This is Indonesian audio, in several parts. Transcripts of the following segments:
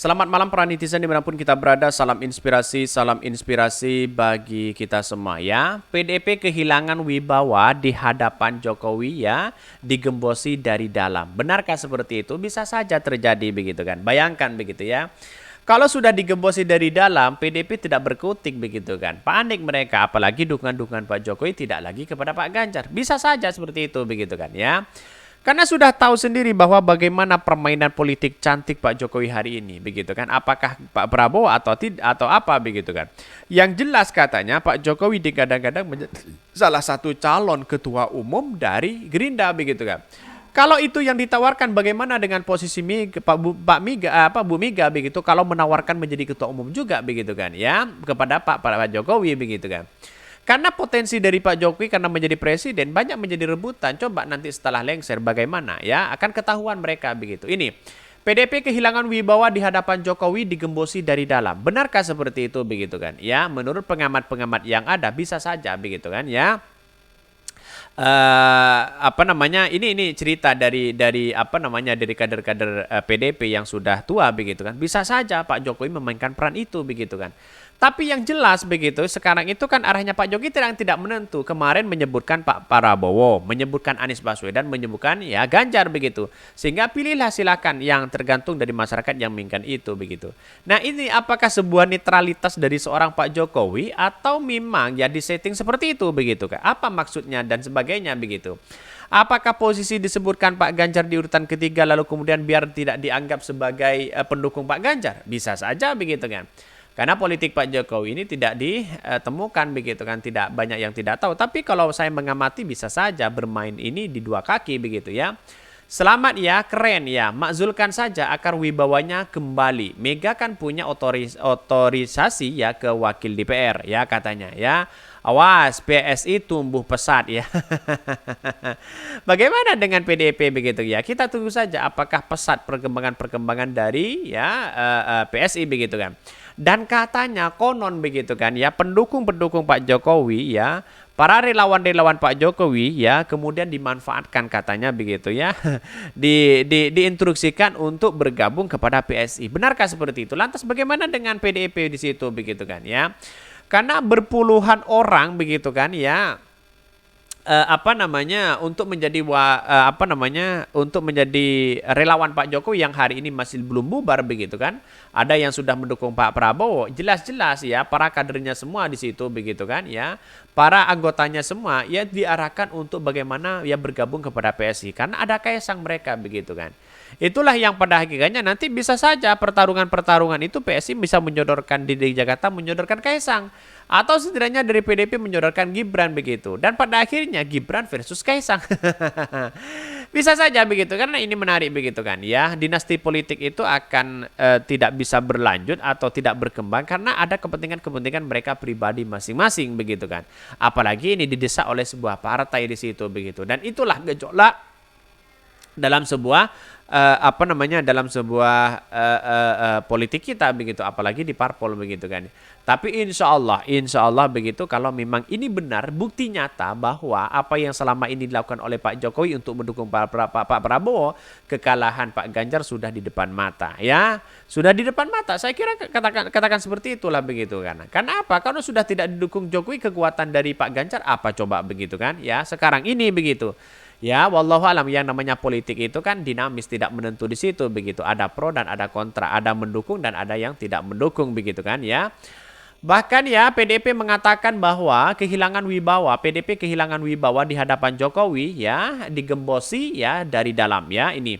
Selamat malam para netizen dimanapun kita berada. Salam inspirasi bagi kita semua ya. PDP kehilangan wibawa di hadapan Jokowi ya, digembosi dari dalam. Benarkah seperti itu? Bisa saja terjadi begitu kan. Bayangkan begitu ya. Kalau sudah digembosi dari dalam, PDP tidak berkutik begitu kan. Panik mereka, apalagi dukungan-dukungan Pak Jokowi tidak lagi kepada Pak Ganjar. Bisa saja seperti itu begitu kan ya. Karena sudah tahu sendiri bahwa bagaimana permainan politik cantik Pak Jokowi hari ini, begitu kan? Apakah Pak Prabowo atau tidak atau apa begitu kan? Yang jelas katanya Pak Jokowi digadang-gadang menjadi salah satu calon ketua umum dari Gerindra begitu kan? Kalau itu yang ditawarkan, bagaimana dengan posisi Bu Mega begitu? Kalau menawarkan menjadi ketua umum juga begitu kan? Ya kepada Pak Jokowi begitu kan? Karena potensi dari Pak Jokowi karena menjadi presiden banyak menjadi rebutan. Coba nanti setelah lengser bagaimana ya, akan ketahuan mereka begitu. Ini PDP kehilangan wibawa di hadapan Jokowi digembosi dari dalam. Benarkah seperti itu begitu kan? Ya, menurut pengamat-pengamat yang ada bisa saja begitu kan ya. Apa namanya, ini cerita dari apa namanya, dari kader-kader PDP yang sudah tua begitu kan, bisa saja Pak Jokowi memainkan peran itu begitu kan. Tapi yang jelas begitu sekarang itu kan arahnya Pak Jokowi tidak menentu. Kemarin menyebutkan Pak Prabowo, menyebutkan Anies Baswedan, menyebutkan ya Ganjar begitu, sehingga pilihlah silakan yang tergantung dari masyarakat yang menginginkan itu begitu. Nah ini apakah sebuah netralitas dari seorang Pak Jokowi atau memang ya disetting seperti itu begitu kan? Apa maksudnya dan sebagainya begitu. Apakah posisi disebutkan Pak Ganjar di urutan ketiga lalu kemudian biar tidak dianggap sebagai pendukung Pak Ganjar? Bisa saja begitu kan. Karena politik Pak Jokowi ini tidak ditemukan begitu kan, tidak banyak yang tidak tahu. Tapi kalau saya mengamati bisa saja bermain ini di dua kaki begitu ya. Selamat ya, keren ya, makzulkan saja akar wibawanya kembali. Mega kan punya otorisasi ya ke wakil DPR ya katanya ya. Awas PSI tumbuh pesat ya. Bagaimana dengan PDIP begitu ya? Kita tunggu saja apakah pesat perkembangan dari ya PSI begitu kan. Dan katanya konon begitu kan ya, pendukung-pendukung Pak Jokowi ya, para relawan-relawan Pak Jokowi ya, kemudian dimanfaatkan katanya begitu ya, diinstruksikan untuk bergabung kepada PSI. Benarkah seperti itu? Lantas bagaimana dengan PDIP di situ begitu kan ya? Karena berpuluhan orang begitu kan ya, apa namanya, untuk menjadi untuk menjadi relawan Pak Jokowi yang hari ini masih belum bubar begitu kan. Ada yang sudah mendukung Pak Prabowo, jelas-jelas ya para kadernya semua di situ begitu kan ya. Para anggotanya semua ya diarahkan untuk bagaimana ya bergabung kepada PSI karena ada Kaisang mereka begitu kan. Itulah yang pada hakikatnya nanti bisa saja pertarungan-pertarungan itu PSI bisa menyodorkan di Jakarta, menyodorkan Kaisang. Atau setidaknya dari PDP menyodorkan Gibran begitu. Dan pada akhirnya Gibran versus Kaisang. Bisa saja begitu karena ini menarik begitu kan ya. Dinasti politik itu akan tidak bisa berlanjut atau tidak berkembang karena ada kepentingan-kepentingan mereka pribadi masing-masing begitu kan. Apalagi ini didesak oleh sebuah partai di situ begitu. Dan itulah gejolak dalam sebuah dalam sebuah politik kita begitu, apalagi di parpol begitu kan. Tapi insya Allah begitu, kalau memang ini benar bukti nyata bahwa apa yang selama ini dilakukan oleh Pak Jokowi untuk mendukung Pak Prabowo, kekalahan Pak Ganjar sudah di depan mata ya, sudah di depan mata. Saya kira katakan seperti itulah begitu kan. Karena apa? Karena sudah tidak didukung Jokowi, kekuatan dari Pak Ganjar apa coba begitu kan ya sekarang ini begitu. Ya, wallahu alam, yang namanya politik itu kan dinamis, tidak menentu di situ begitu. Ada pro dan ada kontra, ada mendukung dan ada yang tidak mendukung begitu kan ya. Bahkan ya PDP mengatakan bahwa PDP kehilangan wibawa di hadapan Jokowi ya, digembosi ya dari dalam ya ini.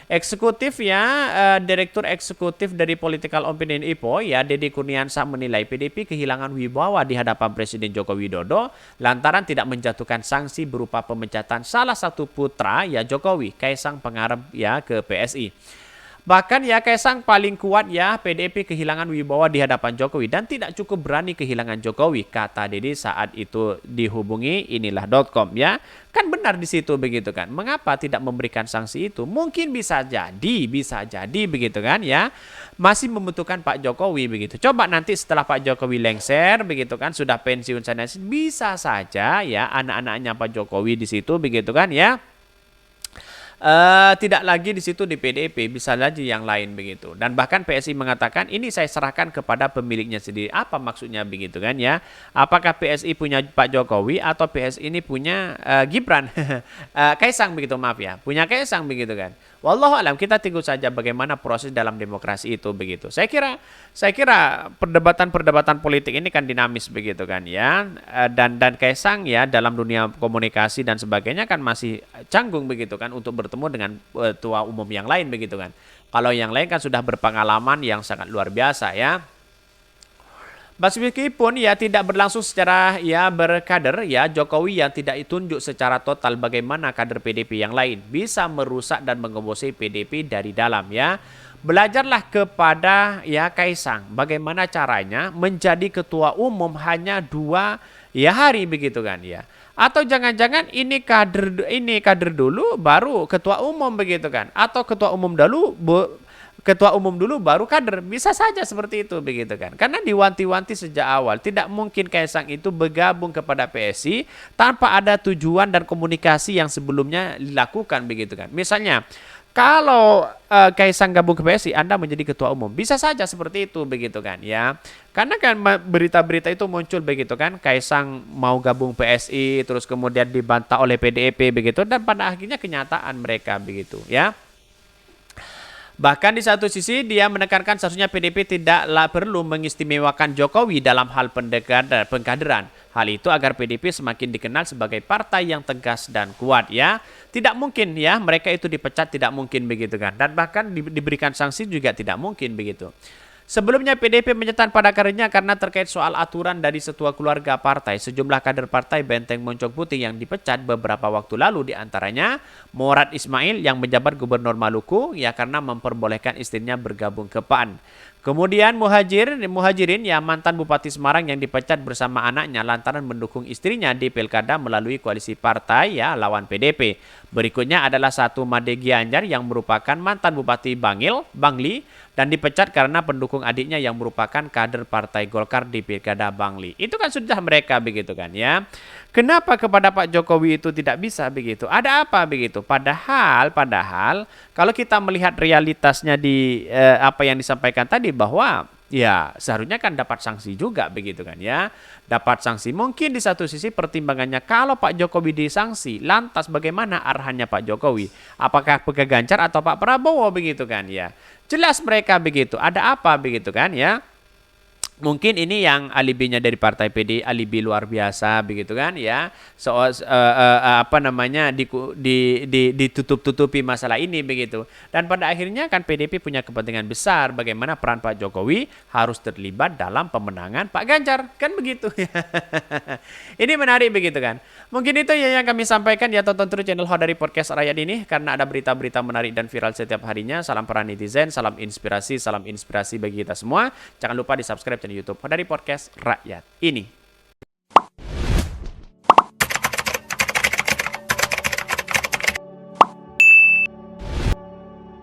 Eksekutif ya, Direktur Eksekutif dari Political Opinion IPO ya, Deddy Kurniansah menilai PDP kehilangan wibawa di hadapan Presiden Joko Widodo lantaran tidak menjatuhkan sanksi berupa pemecatan salah satu putra ya Jokowi, Kaisang Pangarep ya ke PSI. Bahkan ya Kaisang paling kuat ya, PDIP kehilangan wibawa di hadapan Jokowi dan tidak cukup berani kehilangan Jokowi, kata Deddy saat itu dihubungi inilah.com ya. Kan benar di situ begitu kan. Mengapa tidak memberikan sanksi itu? Mungkin bisa jadi begitu kan ya. Masih membutuhkan Pak Jokowi begitu. Coba nanti setelah Pak Jokowi lengser begitu kan, sudah pensiun sana, bisa saja ya anak-anaknya Pak Jokowi di situ begitu kan ya. tidak lagi di situ di PDIP, bisa lagi yang lain begitu. Dan bahkan PSI mengatakan ini saya serahkan kepada pemiliknya sendiri. Apa maksudnya begitu kan ya? Apakah PSI punya Pak Jokowi atau PSI ini punya Gibran? Kaisang begitu, maaf ya. Punya Kaisang begitu kan. Wallahu alam, kita tunggu saja bagaimana proses dalam demokrasi itu begitu. Saya kira perdebatan politik ini kan dinamis begitu kan ya. Dan Kaisang ya dalam dunia komunikasi dan sebagainya kan masih canggung begitu kan untuk bertemu dengan ketua umum yang lain begitu kan. Kalau yang lain kan sudah berpengalaman yang sangat luar biasa ya. Meskipun ya tidak berlangsung secara ya berkader ya, Jokowi yang tidak ditunjuk secara total bagaimana kader PDP yang lain bisa merusak dan mengembosi PDP dari dalam ya. Belajarlah kepada ya Kaisang bagaimana caranya menjadi ketua umum hanya 2 hari begitu kan ya. Atau jangan-jangan ini kader dulu baru ketua umum begitu kan. Atau ketua umum dulu baru kader, bisa saja seperti itu begitu kan, karena diwanti-wanti sejak awal tidak mungkin Kaisang itu bergabung kepada PSI tanpa ada tujuan dan komunikasi yang sebelumnya dilakukan begitu kan. Misalnya kalau Kaisang gabung ke PSI, Anda menjadi ketua umum, bisa saja seperti itu begitu kan ya, karena kan berita-berita itu muncul begitu kan, Kaisang mau gabung PSI terus kemudian dibantah oleh PDIP begitu, dan pada akhirnya kenyataan mereka begitu ya. Bahkan di satu sisi dia menekankan seharusnya PDIP tidaklah perlu mengistimewakan Jokowi dalam hal pengkaderan. Hal itu agar PDIP semakin dikenal sebagai partai yang tegas dan kuat ya. Tidak mungkin ya mereka itu dipecat, tidak mungkin begitu kan. Dan bahkan diberikan sanksi juga tidak mungkin begitu. Sebelumnya PDIP menyetan pada karirnya karena terkait soal aturan dari setua keluarga partai. Sejumlah kader partai Benteng Moncong Putih yang dipecat beberapa waktu lalu, diantaranya Murad Ismail yang menjabat Gubernur Maluku ya karena memperbolehkan istrinya bergabung ke PAN. Kemudian Muhajirin ya mantan Bupati Semarang yang dipecat bersama anaknya lantaran mendukung istrinya di pilkada melalui koalisi partai ya lawan PDP. Berikutnya adalah satu Made Gianyar yang merupakan mantan Bupati Bangli dan dipecat karena pendukung adiknya yang merupakan kader Partai Golkar di pilkada Bangli. Itu kan sudah mereka begitu kan ya. Kenapa kepada Pak Jokowi itu tidak bisa begitu? Ada apa begitu? Padahal kalau kita melihat realitasnya di apa yang disampaikan tadi bahwa ya seharusnya kan dapat sanksi juga begitu kan ya. Dapat sanksi. Mungkin di satu sisi pertimbangannya kalau Pak Jokowi disanksi, lantas bagaimana arahannya Pak Jokowi? Apakah ke Ganjar atau Pak Prabowo begitu kan ya? Jelas mereka begitu. Ada apa begitu kan ya? Mungkin ini yang alibinya dari partai PD, alibi luar biasa begitu kan ya. Ditutup-tutupi masalah ini begitu. Dan pada akhirnya kan PDP punya kepentingan besar bagaimana peran Pak Jokowi harus terlibat dalam pemenangan Pak Ganjar, kan begitu ya. Ini menarik begitu kan. Mungkin itu ya yang kami sampaikan ya, tonton terus channel Hodari Podcast Rakyat ini karena ada berita-berita menarik dan viral setiap harinya. Salam para netizen, salam inspirasi bagi kita semua. Jangan lupa di-subscribe channel YouTube Hodari Podcast Rakyat ini.